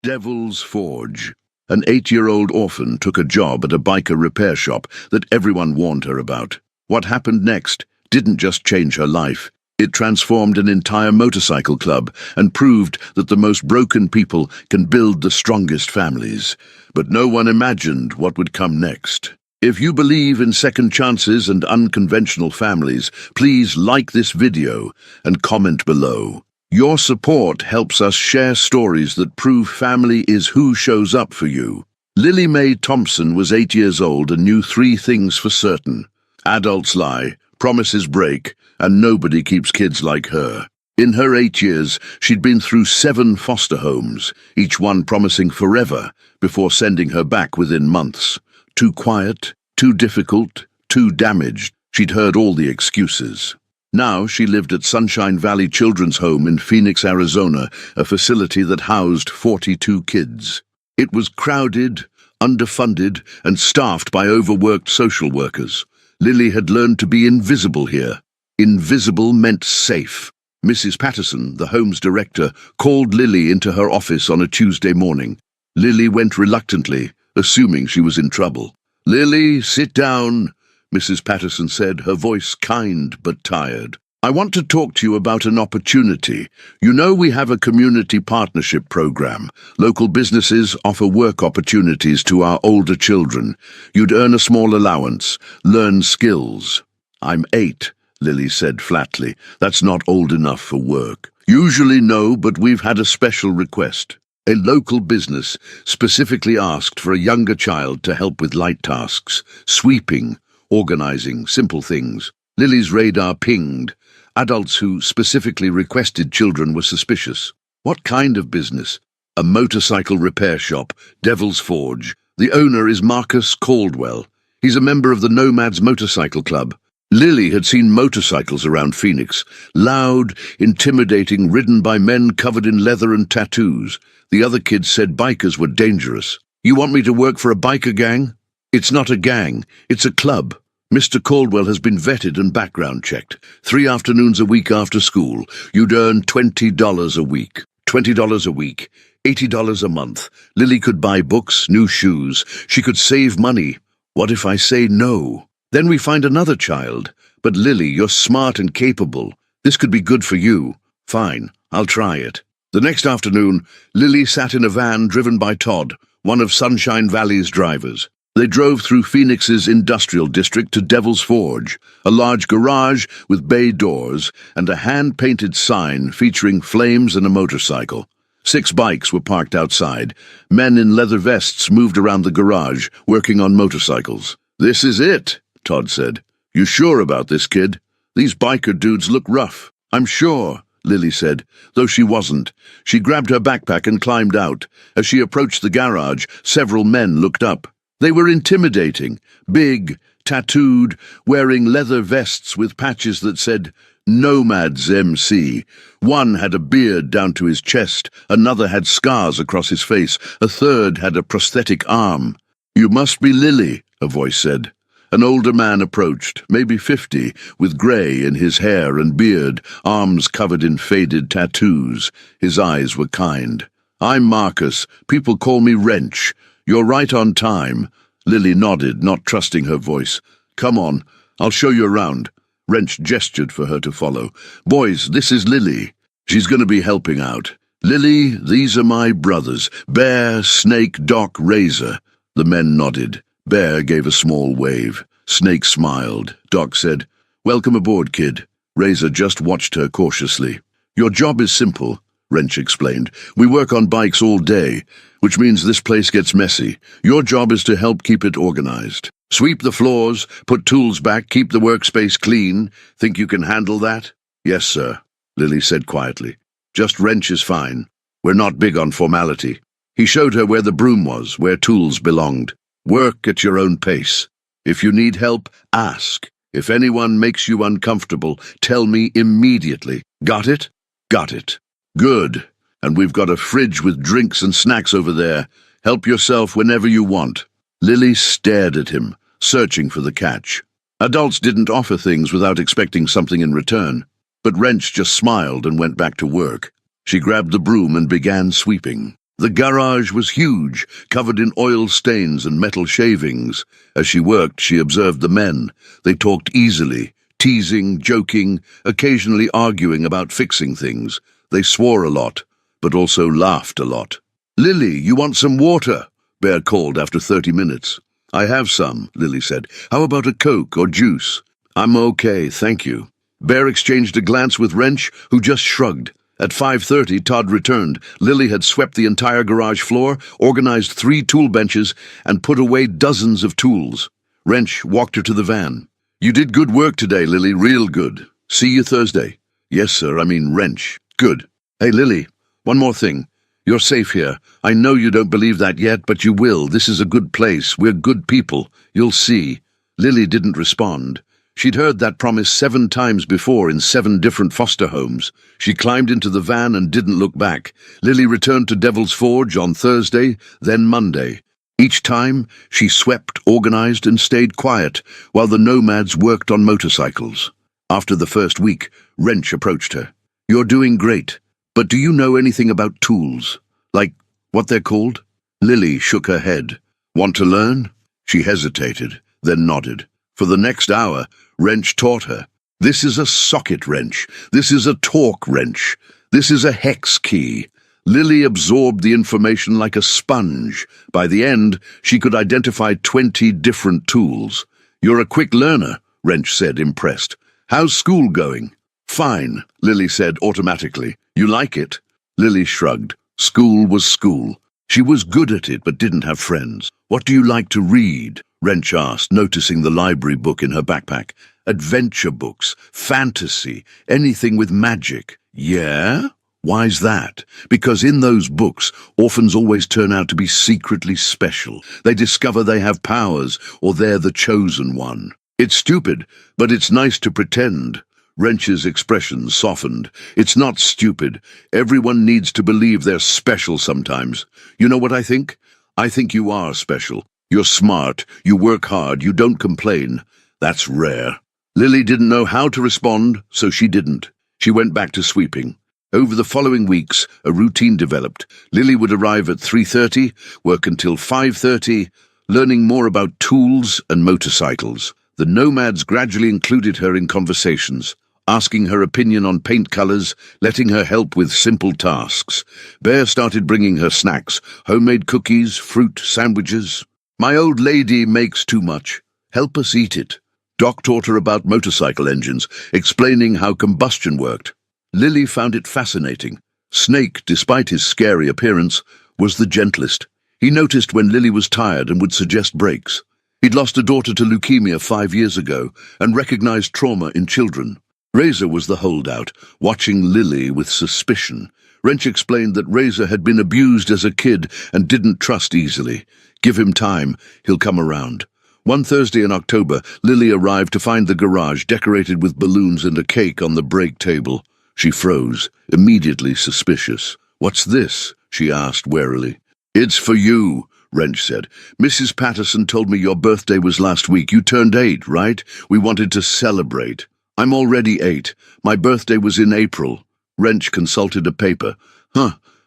Devil's Forge. An 8-year-old orphan took a job at a biker repair shop that everyone warned her about. What happened next didn't just change her life. It transformed an entire motorcycle club and proved that the most broken people can build the strongest families. But no one imagined what would come next. If you believe in second chances and unconventional families, please like this video and comment below. Your support helps us share stories that prove family is who shows up for you. Lily Mae Thompson was 8 years old and knew 3 things for certain. Adults lie, promises break, and nobody keeps kids like her. In her 8 years, she'd been through 7 foster homes, each one promising forever before sending her back within months. Too quiet, too difficult, too damaged. She'd heard all the excuses. Now she lived at Sunshine Valley Children's Home in Phoenix, Arizona, a facility that housed 42 kids. It was crowded, underfunded, and staffed by overworked social workers. Lily had learned to be invisible here. Invisible meant safe. Mrs. Patterson, the home's director, called Lily into her office on a Tuesday morning. Lily went reluctantly, assuming she was in trouble. "Lily, sit down," Mrs. Patterson said, her voice kind but tired. "I want to talk to you about an opportunity. You know we have a community partnership program. Local businesses offer work opportunities to our older children. You'd earn a small allowance, learn skills." "I'm 8, Lily said flatly. "That's not old enough for work." "Usually no, but we've had a special request. A local business specifically asked for a younger child to help with light tasks, sweeping, organizing, simple things." Lily's radar pinged. Adults who specifically requested children were suspicious. "What kind of business?" "A motorcycle repair shop, Devil's Forge. The owner is Marcus Caldwell. He's a member of the Nomads Motorcycle Club." Lily had seen motorcycles around Phoenix, loud, intimidating, ridden by men covered in leather and tattoos. The other kids said bikers were dangerous. "You want me to work for a biker gang?" "It's not a gang, it's a club. Mr. Caldwell has been vetted and background checked. 3 afternoons a week after school. You'd earn $20 a week. $20 a week. $80 a month. Lily could buy books, new shoes. She could save money. What if I say no? Then we find another child. But Lily, you're smart and capable. This could be good for you." "Fine, I'll try it." The next afternoon, Lily sat in a van driven by Todd, one of Sunshine Valley's drivers. They drove through Phoenix's industrial district to Devil's Forge, a large garage with bay doors and a hand-painted sign featuring flames and a motorcycle. 6 bikes were parked outside. Men in leather vests moved around the garage, working on motorcycles. "This is it," Todd said. "You sure about this, kid? These biker dudes look rough." "I'm sure," Lily said, though she wasn't. She grabbed her backpack and climbed out. As she approached the garage, several men looked up. They were intimidating, big, tattooed, wearing leather vests with patches that said, "Nomads MC." One had a beard down to his chest, another had scars across his face, a third had a prosthetic arm. "You must be Lily," a voice said. An older man approached, maybe 50, with grey in his hair and beard, arms covered in faded tattoos. His eyes were kind. "I'm Marcus. People call me Wrench. You're right on time." Lily nodded, not trusting her voice. "Come on, I'll show you around." Wrench gestured for her to follow. "Boys, this is Lily. She's going to be helping out. Lily, these are my brothers, Bear, Snake, Doc, Razor." The men nodded. Bear gave a small wave. Snake smiled. Doc said, "Welcome aboard, kid." Razor just watched her cautiously. "Your job is simple," Wrench explained. "We work on bikes all day, which means this place gets messy. Your job is to help keep it organized. Sweep the floors, put tools back, keep the workspace clean. Think you can handle that?" "Yes, sir," Lily said quietly. "Just Wrench is fine. We're not big on formality." He showed her where the broom was, where tools belonged. "Work at your own pace. If you need help, ask. If anyone makes you uncomfortable, tell me immediately. Got it?" "Got it." "Good. And we've got a fridge with drinks and snacks over there. Help yourself whenever you want." Lily stared at him, searching for the catch. Adults didn't offer things without expecting something in return. But Wrench just smiled and went back to work. She grabbed the broom and began sweeping. The garage was huge, covered in oil stains and metal shavings. As she worked, she observed the men. They talked easily, teasing, joking, occasionally arguing about fixing things. They swore a lot, but also laughed a lot. "Lily, you want some water?" Bear called after 30 minutes. "I have some," Lily said. "How about a Coke or juice?" "I'm okay, thank you." Bear exchanged a glance with Wrench, who just shrugged. At 5:30, Todd returned. Lily had swept the entire garage floor, organized 3 tool benches, and put away dozens of tools. Wrench walked her to the van. "You did good work today, Lily, real good. See you Thursday." "Yes, sir, I mean Wrench." "Good. Hey, Lily, one more thing. You're safe here. I know you don't believe that yet, but you will. This is a good place. We're good people. You'll see." Lily didn't respond. She'd heard that promise 7 times before in 7 different foster homes. She climbed into the van and didn't look back. Lily returned to Devil's Forge on Thursday, then Monday. Each time, she swept, organized, and stayed quiet, while the nomads worked on motorcycles. After the first week, Wrench approached her. "You're doing great, but do you know anything about tools? Like what they're called?" Lily shook her head. "Want to learn?" She hesitated, then nodded. For the next hour, Wrench taught her. This is a socket wrench. This is a torque wrench. This is a hex key. Lily absorbed the information like a sponge. By the end, she could identify 20 different tools. "You're a quick learner," Wrench said, impressed. "How's school going?" "Fine," Lily said automatically. "You like it?" Lily shrugged. School was school. She was good at it but didn't have friends. "What do you like to read?" Wrench asked, noticing the library book in her backpack. "Adventure books, fantasy, anything with magic." "Yeah? Why's that?" "Because in those books, orphans always turn out to be secretly special. They discover they have powers, or they're the chosen one. It's stupid, but it's nice to pretend." Wrench's expression softened. "It's not stupid. Everyone needs to believe they're special sometimes. You know what I think? I think you are special. You're smart, you work hard, you don't complain. That's rare." Lily didn't know how to respond, so she didn't. She went back to sweeping. Over the following weeks, a routine developed. Lily would arrive at 3:30, work until 5:30, learning more about tools and motorcycles. The nomads gradually included her in conversations, asking her opinion on paint colors, letting her help with simple tasks. Bear started bringing her snacks, homemade cookies, fruit, sandwiches. "My old lady makes too much. Help us eat it." Doc taught her about motorcycle engines, explaining how combustion worked. Lily found it fascinating. Snake, despite his scary appearance, was the gentlest. He noticed when Lily was tired and would suggest breaks. He'd lost a daughter to leukemia 5 years ago and recognized trauma in children. Razor was the holdout, watching Lily with suspicion. Wrench explained that Razor had been abused as a kid and didn't trust easily. Give him time, he'll come around. One Thursday in October, Lily arrived to find the garage decorated with balloons and a cake on the break table. She froze, immediately suspicious. "What's this?" she asked warily. "It's for you," Wrench said. "Mrs. Patterson told me your birthday was last week. You turned 8, right? We wanted to celebrate." "I'm already 8. My birthday was in April." Wrench consulted a paper.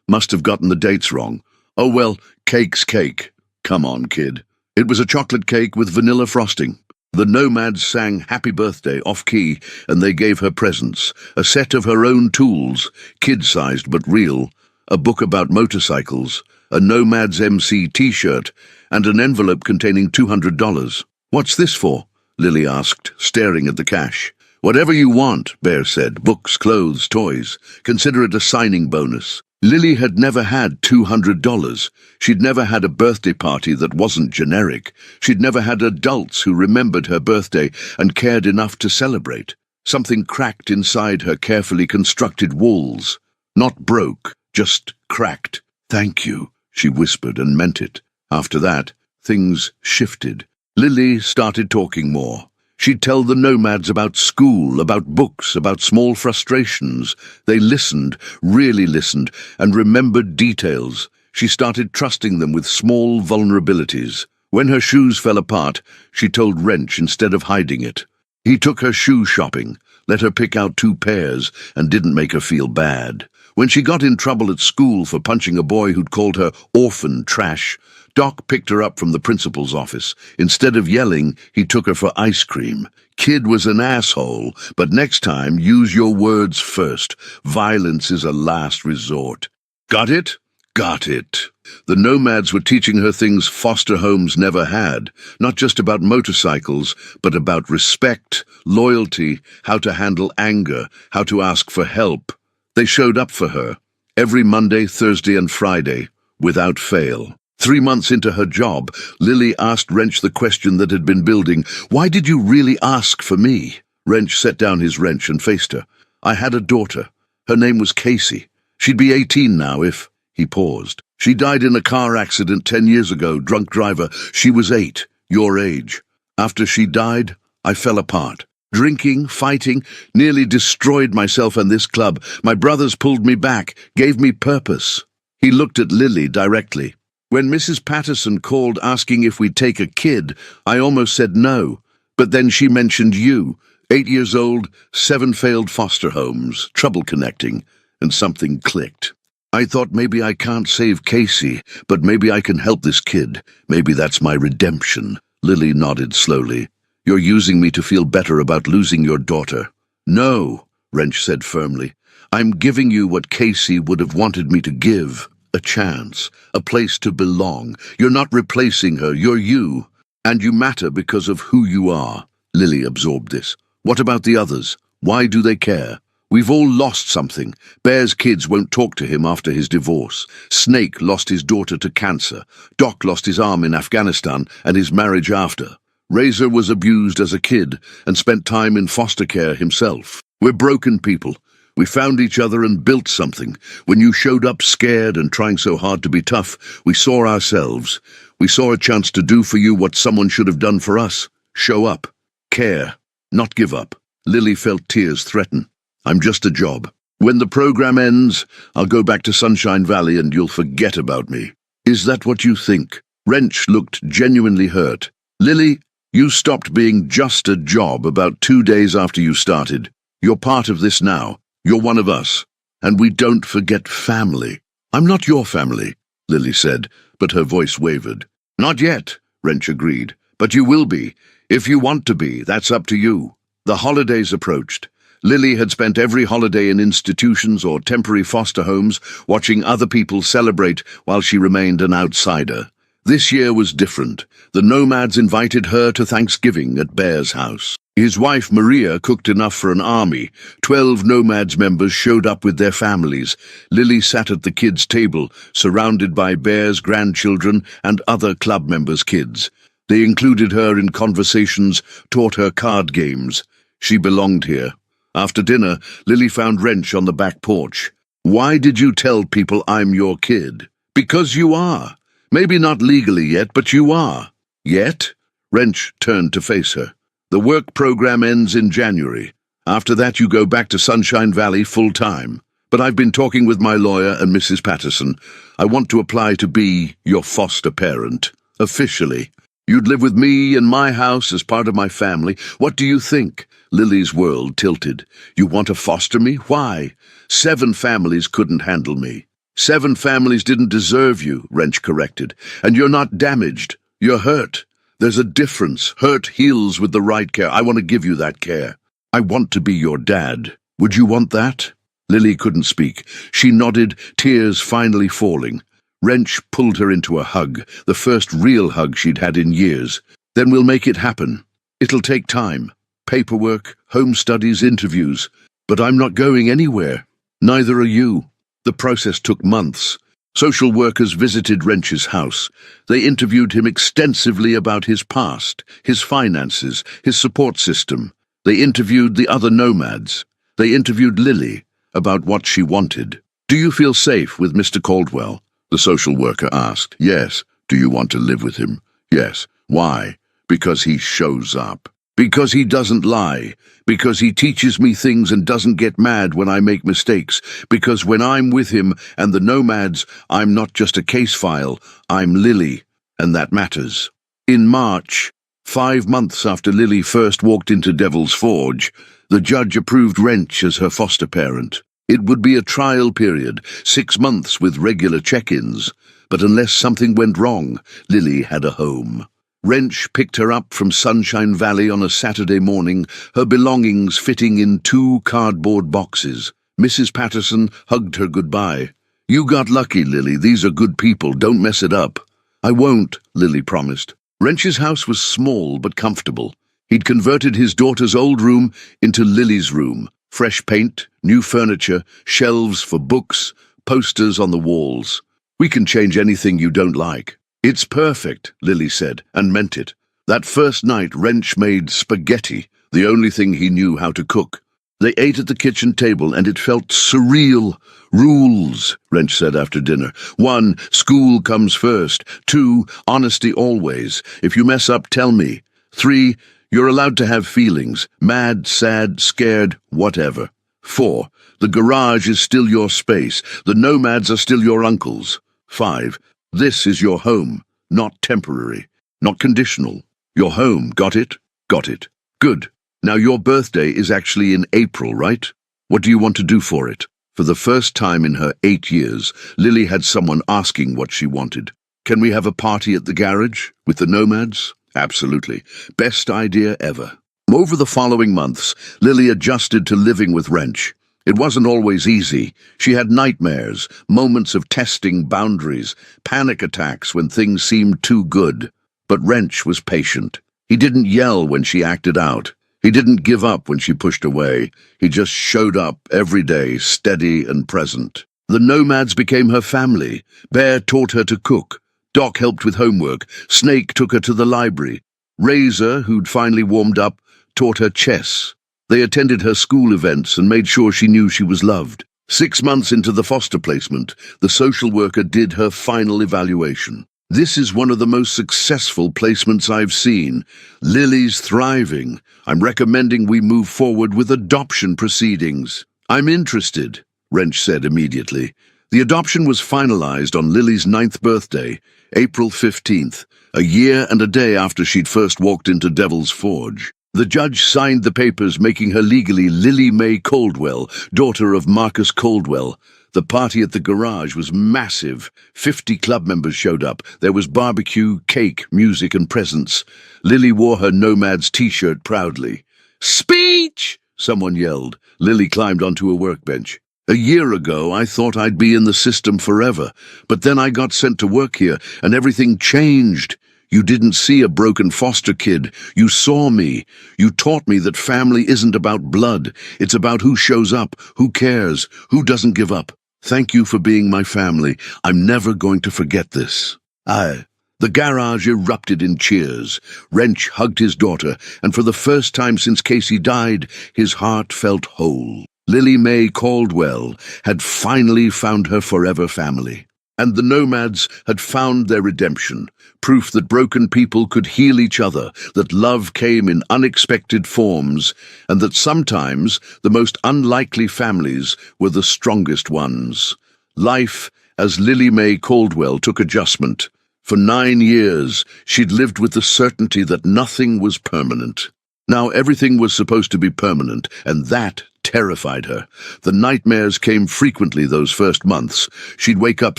Must have gotten the dates wrong. "Oh well, cake's cake. Come on, kid." It was a chocolate cake with vanilla frosting. The nomads sang Happy Birthday off-key, and they gave her presents. A set of her own tools, kid-sized but real, a book about motorcycles, a Nomads MC t-shirt, and an envelope containing $200. "What's this for?" Lily asked, staring at the cash. "Whatever you want," Bear said. "Books, clothes, toys. Consider it a signing bonus." Lily had never had $200. She'd never had a birthday party that wasn't generic. She'd never had adults who remembered her birthday and cared enough to celebrate. Something cracked inside her carefully constructed walls. Not broke, just cracked. "Thank you," she whispered and meant it. After that, things shifted. Lily started talking more. She'd tell the nomads about school, about books, about small frustrations. They listened, really listened, and remembered details. She started trusting them with small vulnerabilities. When her shoes fell apart, she told Wrench instead of hiding it. He took her shoe shopping, let her pick out 2 pairs, and didn't make her feel bad. When she got in trouble at school for punching a boy who'd called her orphan trash, Doc picked her up from the principal's office. Instead of yelling, he took her for ice cream. Kid was an asshole, but next time, use your words first. Violence is a last resort. Got it? Got it. The nomads were teaching her things foster homes never had, not just about motorcycles, but about respect, loyalty, how to handle anger, how to ask for help. They showed up for her, every Monday, Thursday, and Friday, without fail. 3 months into her job, Lily asked Wrench the question that had been building. Why did you really ask for me? Wrench set down his wrench and faced her. I had a daughter. Her name was Casey. She'd be 18 now if... He paused. She died in a car accident 10 years ago, drunk driver. She was 8, your age. After she died, I fell apart. Drinking, fighting, nearly destroyed myself and this club. My brothers pulled me back, gave me purpose. He looked at Lily directly. When Mrs. Patterson called asking if we'd take a kid, I almost said no. But then she mentioned you. 8 years old, 7 failed foster homes, trouble connecting, and something clicked. I thought maybe I can't save Casey, but maybe I can help this kid. Maybe that's my redemption. Lily nodded slowly. You're using me to feel better about losing your daughter. No, Wrench said firmly. I'm giving you what Casey would have wanted me to give. A chance, a place to belong. You're not replacing her, you're you. And you matter because of who you are. Lily absorbed this. What about the others? Why do they care? We've all lost something. Bear's kids won't talk to him after his divorce. Snake lost his daughter to cancer. Doc lost his arm in Afghanistan and his marriage after. Razor was abused as a kid and spent time in foster care himself. We're broken people. We found each other and built something. When you showed up scared and trying so hard to be tough, we saw ourselves. We saw a chance to do for you what someone should have done for us. Show up. Care. Not give up. Lily felt tears threaten. I'm just a job. When the program ends, I'll go back to Sunshine Valley and you'll forget about me. Is that what you think? Wrench looked genuinely hurt. Lily, you stopped being just a job about 2 days after you started. You're part of this now. You're one of us. And we don't forget family. I'm not your family, Lily said, but her voice wavered. Not yet, Wrench agreed. But you will be. If you want to be, that's up to you. The holidays approached. Lily had spent every holiday in institutions or temporary foster homes, watching other people celebrate while she remained an outsider. This year was different. The nomads invited her to Thanksgiving at Bear's house. His wife Maria cooked enough for an army. 12 nomads members showed up with their families. Lily sat at the kids' table, surrounded by Bear's grandchildren and other club members' kids. They included her in conversations, taught her card games. She belonged here. After dinner, Lily found Wrench on the back porch. Why did you tell people I'm your kid? Because you are. Maybe not legally yet, but you are. Yet? Wrench turned to face her. The work program ends in January. After that, you go back to Sunshine Valley full-time. But I've been talking with my lawyer and Mrs. Patterson. I want to apply to be your foster parent. Officially. You'd live with me in my house as part of my family. What do you think? Lily's world tilted. You want to foster me? Why? 7 families couldn't handle me. 7 families didn't deserve you, Wrench corrected. And you're not damaged. You're hurt. There's a difference. Hurt heals with the right care. I want to give you that care. I want to be your dad. Would you want that? Lily couldn't speak. She nodded, tears finally falling. Wrench pulled her into a hug, the first real hug she'd had in years. Then we'll make it happen. It'll take time. Paperwork, home studies, interviews. But I'm not going anywhere. Neither are you. The process took months. Social workers visited Wrench's house. They interviewed him extensively about his past, his finances, his support system. They interviewed the other nomads. They interviewed Lily about what she wanted. Do you feel safe with Mr. Caldwell? The social worker asked. Yes. Do you want to live with him? Yes. Why? Because he shows up. Because he doesn't lie. Because he teaches me things and doesn't get mad when I make mistakes. Because when I'm with him and the nomads, I'm not just a case file. I'm Lily, and that matters. In March, 5 months after Lily first walked into Devil's Forge, the judge approved Wrench as her foster parent. It would be a trial period, 6 months with regular check-ins. But unless something went wrong, Lily had a home. Wrench picked her up from Sunshine Valley on a Saturday morning, her belongings fitting in 2 cardboard boxes. Mrs. Patterson hugged her goodbye. "You got lucky, Lily. These are good people. Don't mess it up." "I won't," Lily promised. Wrench's house was small but comfortable. He'd converted his daughter's old room into Lily's room. Fresh paint, new furniture, shelves for books, posters on the walls. "We can change anything you don't like." "It's perfect," Lily said, and meant it. That first night, Wrench made spaghetti, the only thing he knew how to cook. They ate at the kitchen table, and it felt surreal. "Rules," Wrench said after dinner. 1, school comes first. 2, honesty always. If you mess up, tell me. 3, you're allowed to have feelings. Mad, sad, scared, whatever. 4, the garage is still your space. The nomads are still your uncles. 5, this is your home, not temporary, not conditional. Your home, got it? Got it. Good. Now your birthday is actually in April, right? What do you want to do for it? For the first time in her 8 years, Lily had someone asking what she wanted. "Can we have a party at the garage? With the nomads?" "Absolutely. Best idea ever." Over the following months, Lily adjusted to living with Wrench. It wasn't always easy. She had nightmares, moments of testing boundaries, panic attacks when things seemed too good. But Wrench was patient. He didn't yell when she acted out. He didn't give up when she pushed away. He just showed up every day, steady and present. The nomads became her family. Bear taught her to cook. Doc helped with homework. Snake took her to the library. Razor, who'd finally warmed up, taught her chess. They attended her school events and made sure she knew she was loved. 6 months into the foster placement, the social worker did her final evaluation. "This is one of the most successful placements I've seen. Lily's thriving. I'm recommending we move forward with adoption proceedings." "I'm interested," Wrench said immediately. The adoption was finalized on Lily's 9th birthday, April 15th, a year and a day after she'd first walked into Devil's Forge. The judge signed the papers, making her legally Lily Mae Caldwell, daughter of Marcus Caldwell. The party at the garage was massive. 50 club members showed up. There was barbecue, cake, music, and presents. Lily wore her Nomads t-shirt proudly. "Speech!" someone yelled. Lily climbed onto a workbench. "A year ago, I thought I'd be in the system forever, but then I got sent to work here, and everything changed. You didn't see a broken foster kid. You saw me. You taught me that family isn't about blood. It's about who shows up, who cares, who doesn't give up. Thank you for being my family. I'm never going to forget this." The garage erupted in cheers. Wrench hugged his daughter, and for the first time since Casey died, his heart felt whole. Lily Mae Caldwell had finally found her forever family. And the nomads had found their redemption, proof that broken people could heal each other, that love came in unexpected forms, and that sometimes the most unlikely families were the strongest ones. Life, as Lily Mae Caldwell, took adjustment. For 9 years, she'd lived with the certainty that nothing was permanent. Now everything was supposed to be permanent, and that terrified her. The nightmares came frequently those first months. She'd wake up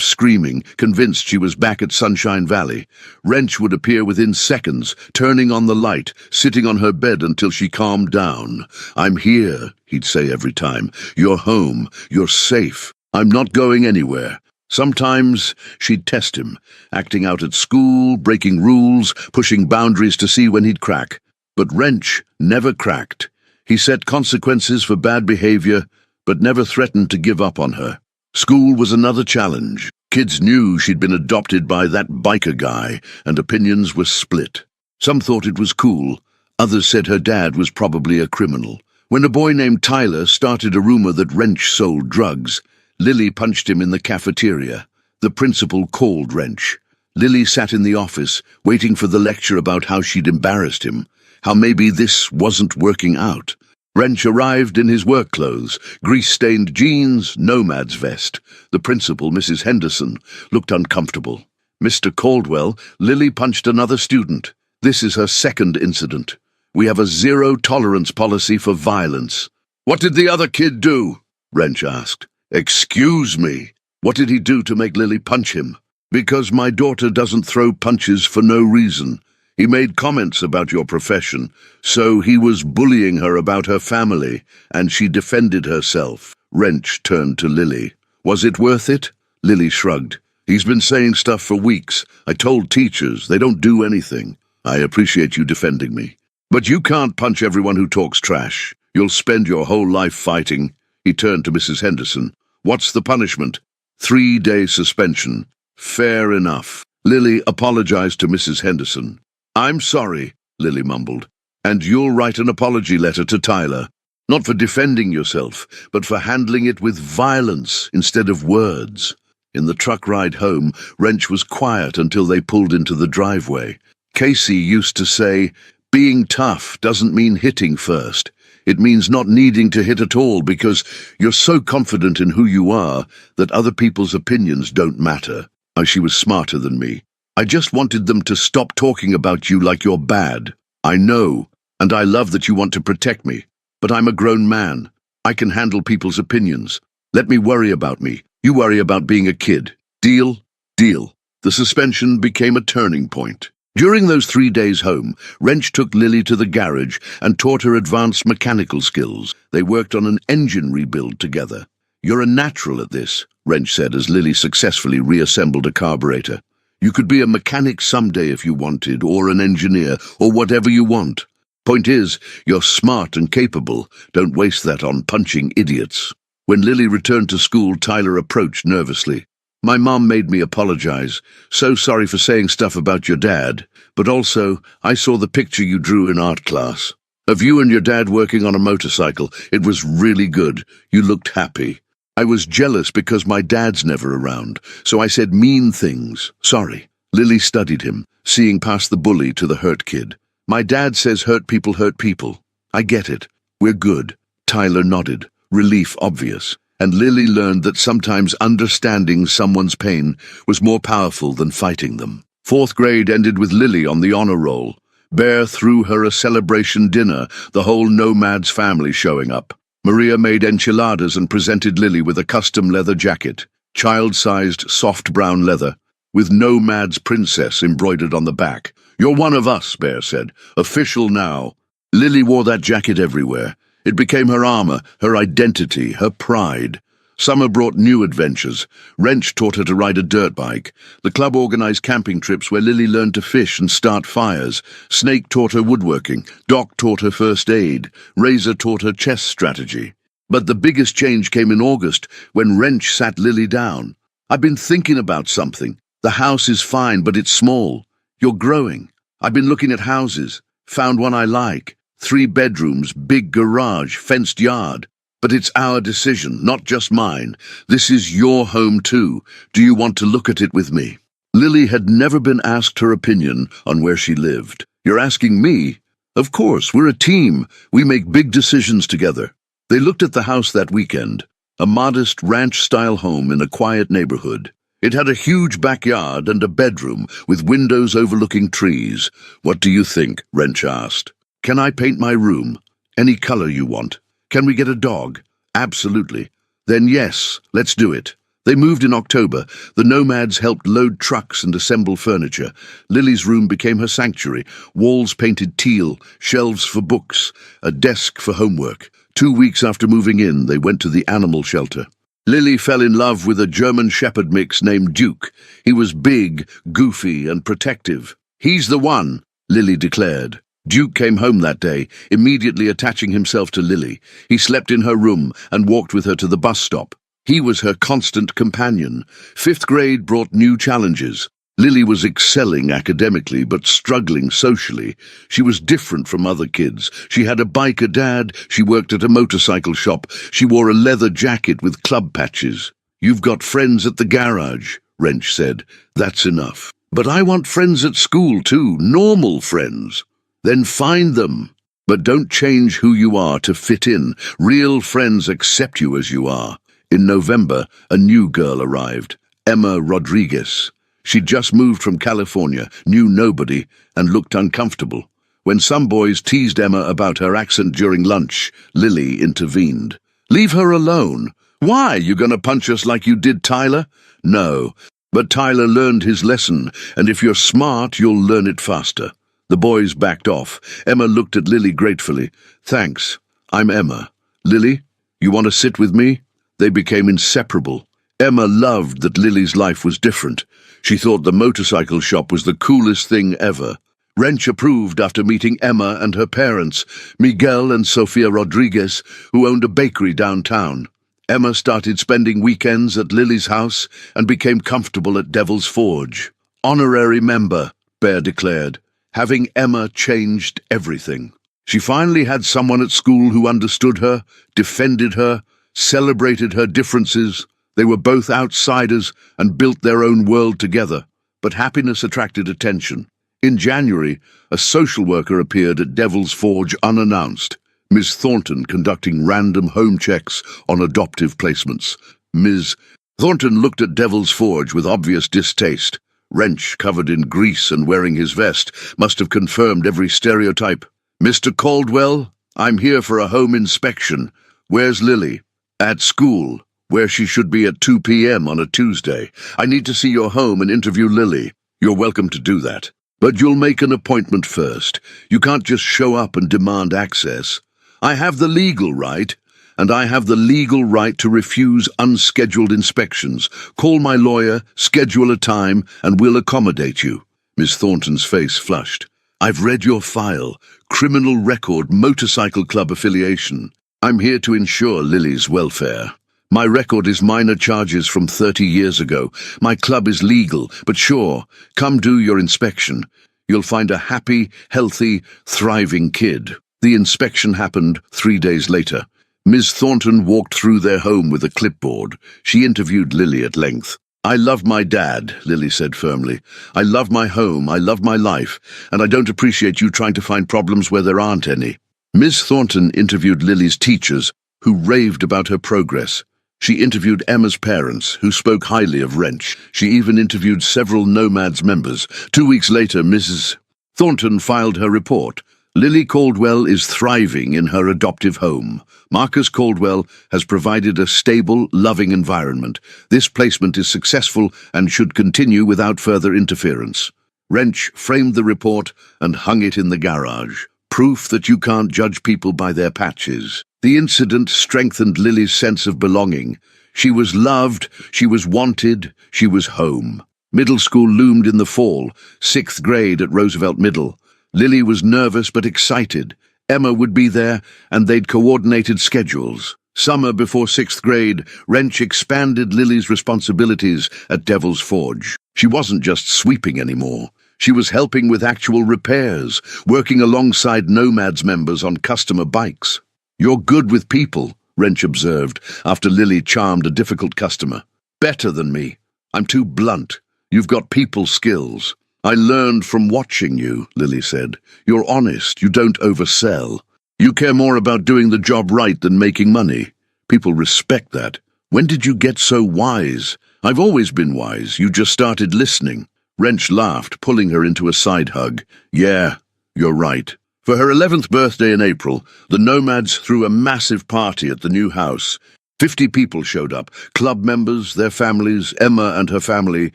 screaming, convinced she was back at Sunshine Valley. Wrench would appear within seconds, turning on the light, sitting on her bed until she calmed down. "I'm here," he'd say every time. "You're home. You're safe. I'm not going anywhere." Sometimes she'd test him, acting out at school, breaking rules, pushing boundaries to see when he'd crack. But Wrench never cracked. He set consequences for bad behavior, but never threatened to give up on her. School was another challenge. Kids knew she'd been adopted by that biker guy, and opinions were split. Some thought it was cool. Others said her dad was probably a criminal. When a boy named Tyler started a rumor that Wrench sold drugs, Lily punched him in the cafeteria. The principal called Wrench. Lily sat in the office, waiting for the lecture about how she'd embarrassed him, how maybe this wasn't working out. Wrench arrived in his work clothes, grease-stained jeans, nomad's vest. The principal, Mrs. Henderson, looked uncomfortable. "Mr. Caldwell, Lily punched another student. This is her second incident. We have a zero-tolerance policy for violence." "What did the other kid do?" Wrench asked. Excuse me. What did he do to make Lily punch him? Because my daughter doesn't throw punches for no reason. He made comments about your profession, so he was bullying her about her family, and she defended herself. Wrench turned to Lily. Was it worth it? Lily shrugged. He's been saying stuff for weeks. I told teachers, they don't do anything. I appreciate you defending me. But you can't punch everyone who talks trash. You'll spend your whole life fighting. He turned to Mrs. Henderson. What's the punishment? 3-day suspension. Fair enough. Lily apologized to Mrs. Henderson. I'm sorry, Lily mumbled. And you'll write an apology letter to Tyler. Not for defending yourself, but for handling it with violence instead of words. In the truck ride home, Wrench was quiet until they pulled into the driveway. Casey used to say, being tough doesn't mean hitting first. It means not needing to hit at all because you're so confident in who you are that other people's opinions don't matter. She was smarter than me. I just wanted them to stop talking about you like you're bad. I know, and I love that you want to protect me. But I'm a grown man. I can handle people's opinions. Let me worry about me. You worry about being a kid. Deal? Deal. The suspension became a turning point. During those 3 days home, Wrench took Lily to the garage and taught her advanced mechanical skills. They worked on an engine rebuild together. You're a natural at this, Wrench said as Lily successfully reassembled a carburetor. You could be a mechanic someday if you wanted, or an engineer, or whatever you want. Point is, you're smart and capable. Don't waste that on punching idiots. When Lily returned to school, Tyler approached nervously. My mom made me apologize. So sorry for saying stuff about your dad. But also, I saw the picture you drew in art class. Of you and your dad working on a motorcycle. It was really good. You looked happy. I was jealous because my dad's never around, so I said mean things. Sorry. Lily studied him, seeing past the bully to the hurt kid. My dad says hurt people hurt people. I get it. We're good. Tyler nodded, relief obvious. And Lily learned that sometimes understanding someone's pain was more powerful than fighting them. 4th grade ended with Lily on the honor roll. Bear threw her a celebration dinner, the whole Nomads family showing up. Maria made enchiladas and presented Lily with a custom leather jacket, child-sized soft brown leather, with Nomads Princess embroidered on the back. You're one of us, Bear said. Official now. Lily wore that jacket everywhere. It became her armor, her identity, her pride. Summer brought new adventures. Wrench taught her to ride a dirt bike. The club organized camping trips where Lily learned to fish and start fires. Snake taught her woodworking. Doc taught her first aid. Razor taught her chess strategy. But the biggest change came in August, when Wrench sat Lily down. I've been thinking about something. The house is fine, but it's small. You're growing. I've been looking at houses. Found one I like. 3 bedrooms, big garage, fenced yard. But it's our decision, not just mine. This is your home too. Do you want to look at it with me? Lily had never been asked her opinion on where she lived. You're asking me? Of course, we're a team. We make big decisions together. They looked at the house that weekend, a modest ranch-style home in a quiet neighborhood. It had a huge backyard and a bedroom with windows overlooking trees. What do you think? Wrench asked. Can I paint my room? Any color you want. Can we get a dog? Absolutely. Then yes, let's do it. They moved in October. The Nomads helped load trucks and assemble furniture. Lily's room became her sanctuary. Walls painted teal, shelves for books, a desk for homework. 2 weeks after moving in, they went to the animal shelter. Lily fell in love with a German Shepherd mix named Duke. He was big, goofy, and protective. He's the one, Lily declared. Duke came home that day, immediately attaching himself to Lily. He slept in her room and walked with her to the bus stop. He was her constant companion. 5th grade brought new challenges. Lily was excelling academically but struggling socially. She was different from other kids. She had a biker dad. She worked at a motorcycle shop. She wore a leather jacket with club patches. You've got friends at the garage, Wrench said. That's enough. But I want friends at school too, normal friends. Then find them. But don't change who you are to fit in. Real friends accept you as you are. In November, a new girl arrived, Emma Rodriguez. She'd just moved from California, knew nobody, and looked uncomfortable. When some boys teased Emma about her accent during lunch, Lily intervened. Leave her alone. Why, you gonna punch us like you did Tyler? No, but Tyler learned his lesson, and if you're smart, you'll learn it faster. The boys backed off. Emma looked at Lily gratefully. Thanks, I'm Emma. Lily, you want to sit with me? They became inseparable. Emma loved that Lily's life was different. She thought the motorcycle shop was the coolest thing ever. Wrench approved after meeting Emma and her parents, Miguel and Sofia Rodriguez, who owned a bakery downtown. Emma started spending weekends at Lily's house and became comfortable at Devil's Forge. Honorary member, Bear declared. Having Emma changed everything. She finally had someone at school who understood her, defended her, celebrated her differences. They were both outsiders and built their own world together, but happiness attracted attention. In January, a social worker appeared at Devil's Forge unannounced. Miss Thornton conducting random home checks on adoptive placements. Ms. Thornton looked at Devil's Forge with obvious distaste. Wrench, covered in grease and wearing his vest, must have confirmed every stereotype. Mr. Caldwell, I'm here for a home inspection. Where's Lily? At school, where she should be at 2 p.m. on a Tuesday. I need to see your home and interview Lily. You're welcome to do that. But you'll make an appointment first. You can't just show up and demand access. I have the legal right, and I have the legal right to refuse unscheduled inspections. Call my lawyer, schedule a time, and we'll accommodate you. Miss Thornton's face flushed. I've read your file. Criminal record, motorcycle club affiliation. I'm here to ensure Lily's welfare. My record is minor charges from 30 years ago. My club is legal, but sure, come do your inspection. You'll find a happy, healthy, thriving kid. The inspection happened 3 days later. Ms. Thornton walked through their home with a clipboard. She interviewed Lily at length. I love my dad, Lily said firmly. I love my home, I love my life, and I don't appreciate you trying to find problems where there aren't any. Ms. Thornton interviewed Lily's teachers, who raved about her progress. She interviewed Emma's parents, who spoke highly of Wrench. She even interviewed several Nomads members. 2 weeks later, Mrs. Thornton filed her report. Lily Caldwell is thriving in her adoptive home. Marcus Caldwell has provided a stable, loving environment. This placement is successful and should continue without further interference. Wrench framed the report and hung it in the garage. Proof that you can't judge people by their patches. The incident strengthened Lily's sense of belonging. She was loved, she was wanted, she was home. Middle school loomed in the fall, 6th grade at Roosevelt Middle. Lily was nervous but excited. Emma would be there, and they'd coordinated schedules. Summer before 6th grade, Wrench expanded Lily's responsibilities at Devil's Forge. She wasn't just sweeping anymore. She was helping with actual repairs, working alongside Nomads members on customer bikes. You're good with people, Wrench observed, after Lily charmed a difficult customer. Better than me. I'm too blunt. You've got people skills. I learned from watching you, Lily said. You're honest, you don't oversell. You care more about doing the job right than making money. People respect that. When did you get so wise? I've always been wise, you just started listening. Wrench laughed, pulling her into a side hug. Yeah, you're right. For her 11th birthday in April, the Nomads threw a massive party at the new house. 50 people showed up, club members, their families, Emma and her family,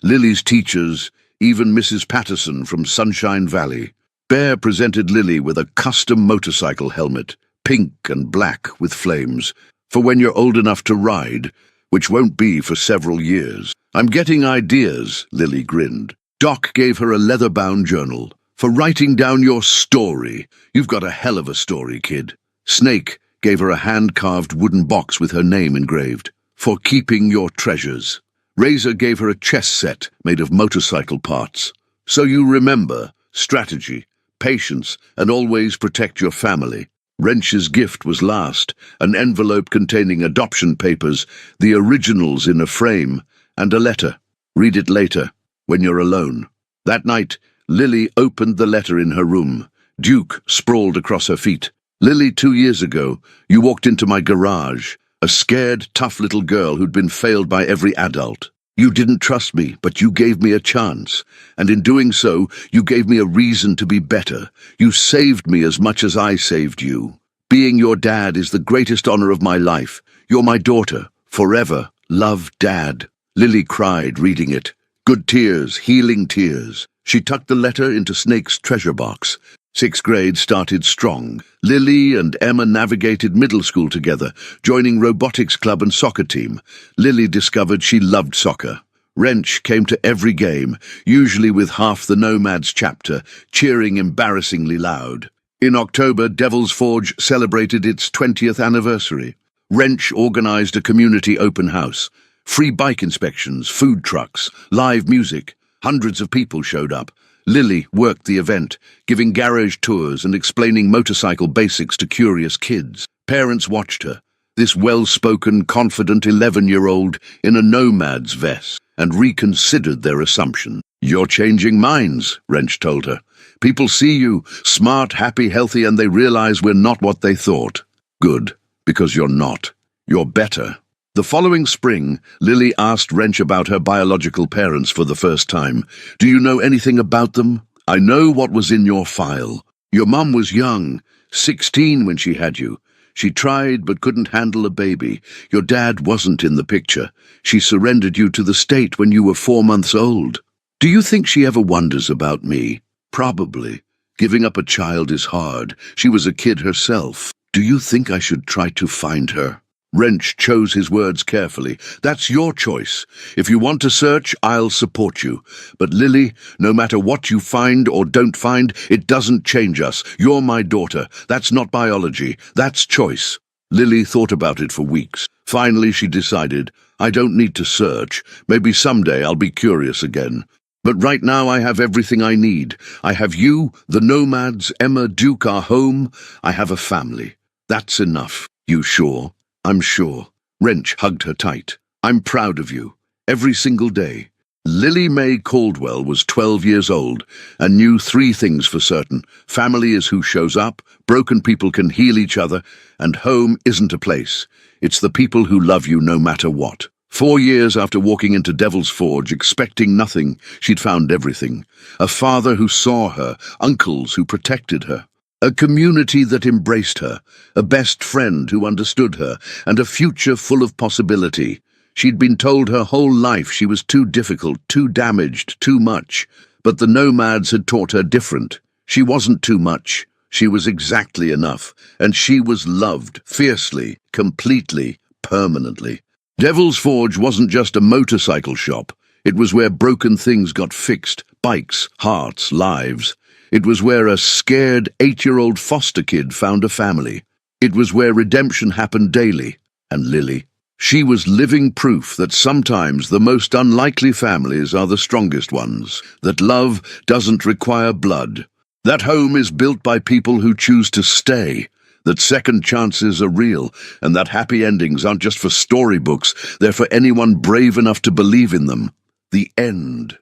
Lily's teachers, even Mrs. Patterson from Sunshine Valley. Bear presented Lily with a custom motorcycle helmet, pink and black with flames, for when you're old enough to ride, which won't be for several years. I'm getting ideas, Lily grinned. Doc gave her a leather-bound journal. For writing down your story. You've got a hell of a story, kid. Snake gave her a hand-carved wooden box with her name engraved. For keeping your treasures. Razor gave her a chess set made of motorcycle parts. So you remember strategy, patience, and always protect your family. Wrench's gift was last, an envelope containing adoption papers, the originals in a frame, and a letter. Read it later, when you're alone. That night, Lily opened the letter in her room. Duke sprawled across her feet. Lily, 2 years ago, you walked into my garage. A scared, tough little girl who'd been failed by every adult. You didn't trust me, but you gave me a chance. And in doing so, you gave me a reason to be better. You saved me as much as I saved you. Being your dad is the greatest honor of my life. You're my daughter, Forever, love, Dad. Lily cried, reading it. Good tears, healing tears. She tucked the letter into Snake's treasure box. 6th grade started strong. Lily and Emma navigated middle school together, joining robotics club and soccer team. Lily discovered she loved soccer. Wrench came to every game, usually with half the Nomads chapter, cheering embarrassingly loud. In October, Devil's Forge celebrated its 20th anniversary. Wrench organized a community open house. Free bike inspections, food trucks, live music. Hundreds of people showed up. Lily worked the event, giving garage tours and explaining motorcycle basics to curious kids. Parents watched her, this well-spoken, confident 11-year-old in a Nomad's vest, and reconsidered their assumption. You're changing minds, Wrench told her. People see you, smart, happy, healthy, and they realize we're not what they thought. Good, because you're not. You're better. The following spring, Lily asked Wrench about her biological parents for the first time. Do you know anything about them? I know what was in your file. Your mum was young, 16 when she had you. She tried but couldn't handle a baby. Your dad wasn't in the picture. She surrendered you to the state when you were 4 months old. Do you think she ever wonders about me? Probably. Giving up a child is hard. She was a kid herself. Do you think I should try to find her? Wrench chose his words carefully. That's your choice. If you want to search, I'll support you. But Lily, no matter what you find or don't find, it doesn't change us. You're my daughter. That's not biology. That's choice. Lily thought about it for weeks. Finally, she decided, I don't need to search. Maybe someday I'll be curious again. But right now I have everything I need. I have you, the Nomads, Emma, Duke, our home. I have a family. That's enough. You sure? I'm sure. Wrench hugged her tight. I'm proud of you. Every single day. Lily Mae Caldwell was 12 years old and knew 3 things for certain. Family is who shows up, broken people can heal each other, and home isn't a place. It's the people who love you no matter what. 4 years after walking into Devil's Forge, expecting nothing, she'd found everything. A father who saw her, uncles who protected her. A community that embraced her, a best friend who understood her, and a future full of possibility. She'd been told her whole life she was too difficult, too damaged, too much. But the Nomads had taught her different. She wasn't too much. She was exactly enough. And she was loved, fiercely, completely, permanently. Devil's Forge wasn't just a motorcycle shop. It was where broken things got fixed, bikes, hearts, lives. It was where a scared 8-year-old foster kid found a family. It was where redemption happened daily. And Lily, she was living proof that sometimes the most unlikely families are the strongest ones, that love doesn't require blood, that home is built by people who choose to stay, that second chances are real, and that happy endings aren't just for storybooks, they're for anyone brave enough to believe in them. The end.